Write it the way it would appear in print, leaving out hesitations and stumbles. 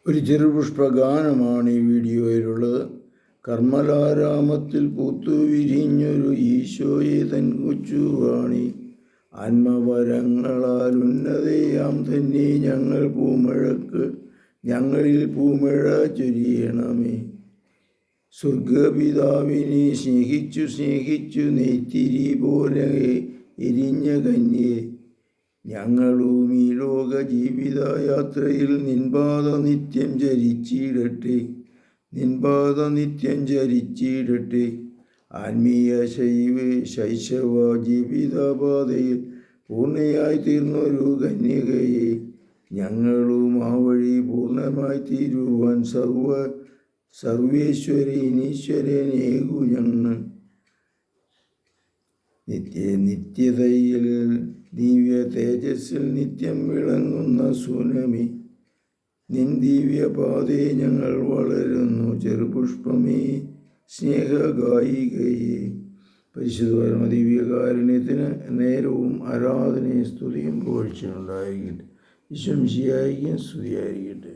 ഒരു ചെറുപുഷ്പഗാനമാണ് ഈ വീഡിയോയിലുള്ളത്. കർമ്മലാരാമത്തിൽ പൂത്തുവിരിഞ്ഞൊരു ഈശോയെ തൻ കൊച്ചുവാണി, ആത്മവരങ്ങളാൽ ഉന്നതയാം തന്നെ ഞങ്ങളിൽ പൂമഴ ചൊരിയണമേ. സ്വർഗപിതാവിനെ സ്നേഹിച്ചു നെയ്ത്തിരി പോലെ എരിഞ്ഞ കന്യേ, ഞങ്ങളും ഈ ലോക ജീവിതയാത്രയിൽ നിൻപാത നിത്യം ചരിച്ചിടട്ടെ. ആത്മീയ ശൈശവ ജീവിതപാതയിൽ പൂർണ്ണയായി തീർന്നൊരു കന്യകയെ, ഞങ്ങളും ആ വഴി പൂർണ്ണമായി തീരുവാൻ സർവേശ്വരനീശ്വരനേകു ഞങ്ങൾ. നിത്യതയിൽ ദിവ്യ തേജസ്സിൽ നിത്യം വിളങ്ങുന്ന സുനമി, നിൻ ദിവ്യപാതയെ ഞങ്ങൾ വളരുന്നു. ചെറുപുഷ്പമേ, സ്നേഹഗായികയെ, പരിശുദ്ധ പരമ ദിവ്യകാരുണ്യത്തിന് നേരവും ആരാധനയും സ്തുതിയും പുകഴ്ചയുണ്ടായിരിക്കട്ടെ. ഈശോ മിശിഹായ്ക്ക് സ്തുതിയായിരിക്കട്ടെ.